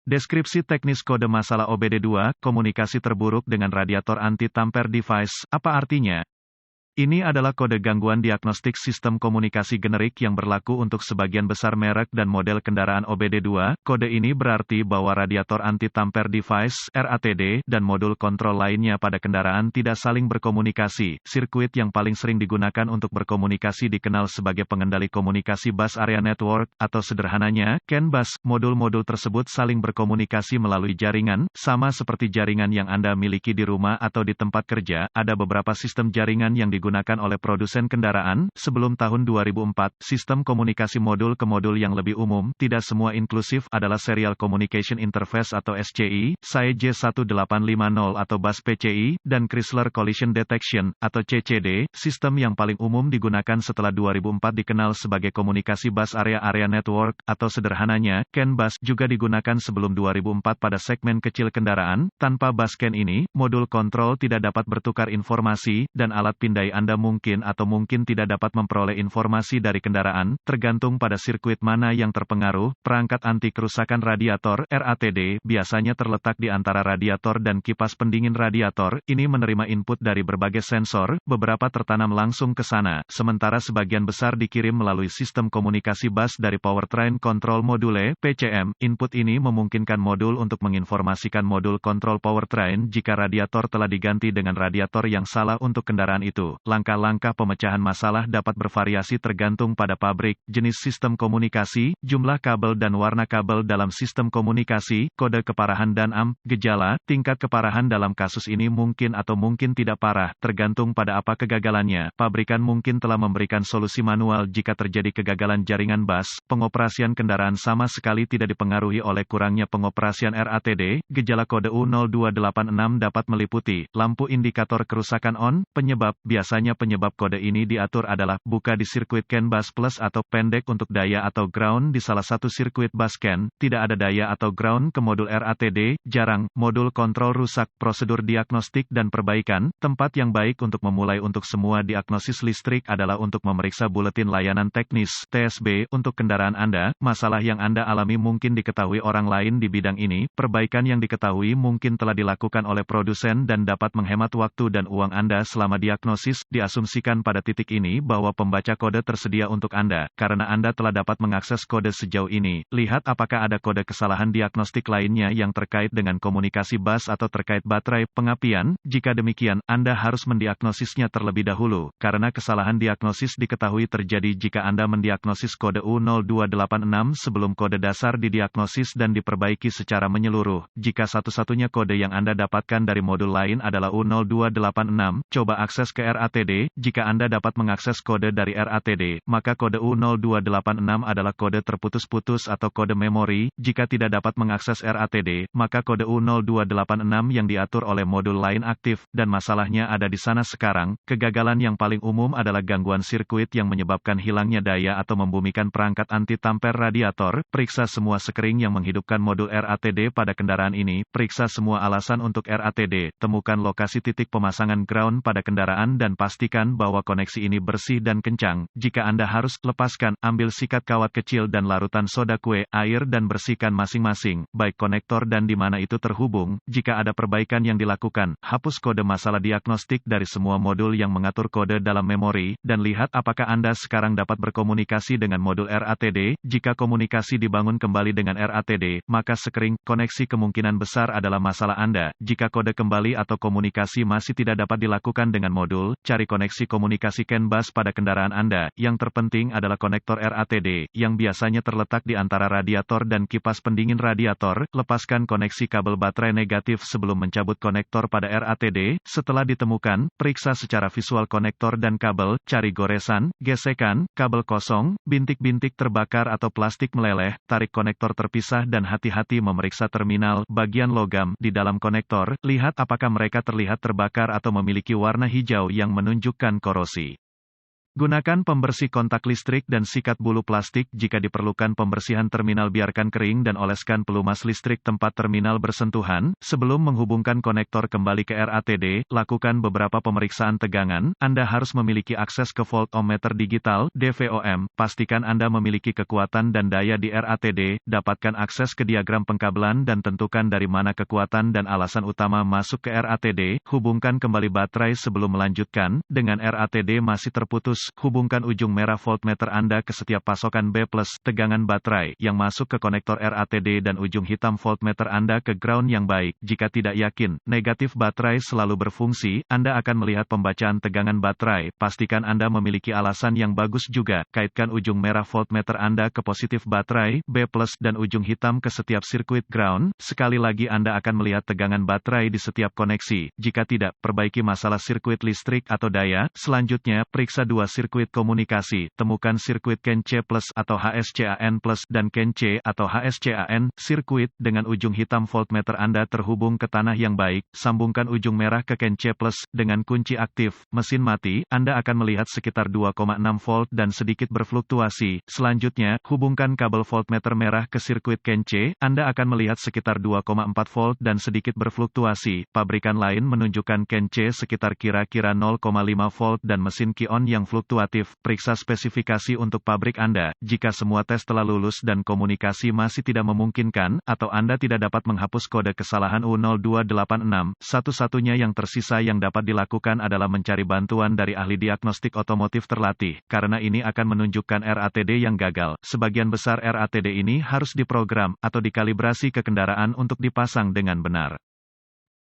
Deskripsi teknis kode masalah OBD2, komunikasi terburuk dengan radiator anti-tamper device, apa artinya? Ini adalah kode gangguan diagnostik sistem komunikasi generik yang berlaku untuk sebagian besar merek dan model kendaraan OBD2. Kode ini berarti bahwa radiator anti-tamper device (RATD) dan modul kontrol lainnya pada kendaraan tidak saling berkomunikasi. Sirkuit yang paling sering digunakan untuk berkomunikasi dikenal sebagai pengendali komunikasi bus area network, atau sederhananya, CAN bus. Modul-modul tersebut saling berkomunikasi melalui jaringan, sama seperti jaringan yang Anda miliki di rumah atau di tempat kerja. Ada beberapa sistem jaringan yang digunakan oleh produsen kendaraan. Sebelum tahun 2004, sistem komunikasi modul ke modul yang lebih umum, tidak semua inklusif, adalah Serial Communication Interface atau SCI, SAE J1850 atau bus PCI, dan Chrysler Collision Detection, atau CCD. Sistem yang paling umum digunakan setelah 2004 dikenal sebagai komunikasi bus area network, atau sederhananya, CAN bus, juga digunakan sebelum 2004 pada segmen kecil kendaraan. Tanpa bus CAN ini, modul kontrol tidak dapat bertukar informasi, dan alat pindai Anda mungkin atau mungkin tidak dapat memperoleh informasi dari kendaraan, tergantung pada sirkuit mana yang terpengaruh. Perangkat anti kerusakan radiator (RATD) biasanya terletak di antara radiator dan kipas pendingin radiator. Ini menerima input dari berbagai sensor, beberapa tertanam langsung ke sana, sementara sebagian besar dikirim melalui sistem komunikasi bus dari Powertrain Control Module (PCM). Input ini memungkinkan modul untuk menginformasikan modul kontrol powertrain jika radiator telah diganti dengan radiator yang salah untuk kendaraan itu. Langkah-langkah pemecahan masalah dapat bervariasi tergantung pada pabrik, jenis sistem komunikasi, jumlah kabel dan warna kabel dalam sistem komunikasi, kode keparahan dan gejala. Tingkat keparahan dalam kasus ini mungkin atau mungkin tidak parah, tergantung pada apa kegagalannya. Pabrikan mungkin telah memberikan solusi manual jika terjadi kegagalan jaringan bus. Pengoperasian kendaraan sama sekali tidak dipengaruhi oleh kurangnya pengoperasian RATD. Gejala kode U0286 dapat meliputi lampu indikator kerusakan on. Penyebab biasanya penyebab kode ini diatur adalah buka di sirkuit CAN bus plus atau pendek untuk daya atau ground di salah satu sirkuit bus CAN. Tidak ada daya atau ground ke modul RATD. Jarang modul kontrol rusak. Prosedur diagnostik dan perbaikan. Tempat yang baik untuk memulai untuk semua diagnosis listrik adalah untuk memeriksa buletin layanan teknis (TSB) untuk kendaraan Anda. Masalah yang Anda alami mungkin diketahui orang lain di bidang ini. Perbaikan yang diketahui mungkin telah dilakukan oleh produsen dan dapat menghemat waktu dan uang Anda selama diagnosis. Diasumsikan pada titik ini bahwa pembaca kode tersedia untuk Anda. Karena Anda telah dapat mengakses kode sejauh ini, lihat apakah ada kode kesalahan diagnostik lainnya yang terkait dengan komunikasi bus atau terkait baterai pengapian. Jika demikian, Anda harus mendiagnosisnya terlebih dahulu, karena kesalahan diagnosis diketahui terjadi jika Anda mendiagnosis kode U0286 sebelum kode dasar didiagnosis dan diperbaiki secara menyeluruh. Jika satu-satunya kode yang Anda dapatkan dari modul lain adalah U0286, coba akses ke RATD. Jika Anda dapat mengakses kode dari RATD, maka kode U0286 adalah kode terputus-putus atau kode memori. Jika tidak dapat mengakses RATD, maka kode U0286 yang diatur oleh modul lain aktif, dan masalahnya ada di sana sekarang. Kegagalan yang paling umum adalah gangguan sirkuit yang menyebabkan hilangnya daya atau membumikan perangkat anti-tamper radiator. Periksa semua sekring yang menghidupkan modul RATD pada kendaraan ini. Periksa semua alasan untuk RATD. Temukan lokasi titik pemasangan ground pada kendaraan dan pastikan bahwa koneksi ini bersih dan kencang. Jika Anda harus lepaskan, ambil sikat kawat kecil dan larutan soda kue, air dan bersihkan masing-masing, baik konektor dan di mana itu terhubung. Jika ada perbaikan yang dilakukan, hapus kode masalah diagnostik dari semua modul yang mengatur kode dalam memori, dan lihat apakah Anda sekarang dapat berkomunikasi dengan modul RATD. Jika komunikasi dibangun kembali dengan RATD, maka sekring koneksi kemungkinan besar adalah masalah Anda. Jika kode kembali atau komunikasi masih tidak dapat dilakukan dengan modul, cari koneksi komunikasi CAN bus pada kendaraan Anda. Yang terpenting adalah konektor RATD, yang biasanya terletak di antara radiator dan kipas pendingin radiator. Lepaskan koneksi kabel baterai negatif sebelum mencabut konektor pada RATD. Setelah ditemukan, periksa secara visual konektor dan kabel, cari goresan, gesekan, kabel kosong, bintik-bintik terbakar atau plastik meleleh, tarik konektor terpisah dan hati-hati memeriksa terminal, bagian logam, di dalam konektor. Lihat apakah mereka terlihat terbakar atau memiliki warna hijau yang menunjukkan korosi. Gunakan pembersih kontak listrik dan sikat bulu plastik jika diperlukan pembersihan terminal. Biarkan kering dan oleskan pelumas listrik tempat terminal bersentuhan. Sebelum menghubungkan konektor kembali ke RATD, lakukan beberapa pemeriksaan tegangan. Anda harus memiliki akses ke voltmeter digital (DVOM). Pastikan Anda memiliki kekuatan dan daya di RATD. Dapatkan akses ke diagram pengkabelan dan tentukan dari mana kekuatan dan alasan utama masuk ke RATD. Hubungkan kembali baterai sebelum melanjutkan. Dengan RATD masih terputus, hubungkan ujung merah voltmeter Anda ke setiap pasokan B+, tegangan baterai, yang masuk ke konektor RATD dan ujung hitam voltmeter Anda ke ground yang baik. Jika tidak yakin, negatif baterai selalu berfungsi, Anda akan melihat pembacaan tegangan baterai. Pastikan Anda memiliki alasan yang bagus juga. Kaitkan ujung merah voltmeter Anda ke positif baterai, B+, dan ujung hitam ke setiap sirkuit ground. Sekali lagi Anda akan melihat tegangan baterai di setiap koneksi. Jika tidak, perbaiki masalah sirkuit listrik atau daya. Selanjutnya, periksa dua sirkuit komunikasi. Temukan sirkuit CAN C+ atau HSCAN+ dan CAN C atau HSCAN. Sirkuit dengan ujung hitam voltmeter Anda terhubung ke tanah yang baik. Sambungkan ujung merah ke CAN C+ dengan kunci aktif. Mesin mati, Anda akan melihat sekitar 2,6 volt dan sedikit berfluktuasi. Selanjutnya, hubungkan kabel voltmeter merah ke sirkuit CAN C. Anda akan melihat sekitar 2,4 volt dan sedikit berfluktuasi. Pabrikan lain menunjukkan CAN C sekitar kira-kira 0,5 volt dan mesin Ki-on yang fluktuatif. Periksa spesifikasi untuk pabrik Anda. Jika semua tes telah lulus dan komunikasi masih tidak memungkinkan, atau Anda tidak dapat menghapus kode kesalahan U0286, satu-satunya yang tersisa yang dapat dilakukan adalah mencari bantuan dari ahli diagnostik otomotif terlatih, karena ini akan menunjukkan RATD yang gagal. Sebagian besar RATD ini harus diprogram atau dikalibrasi ke kendaraan untuk dipasang dengan benar.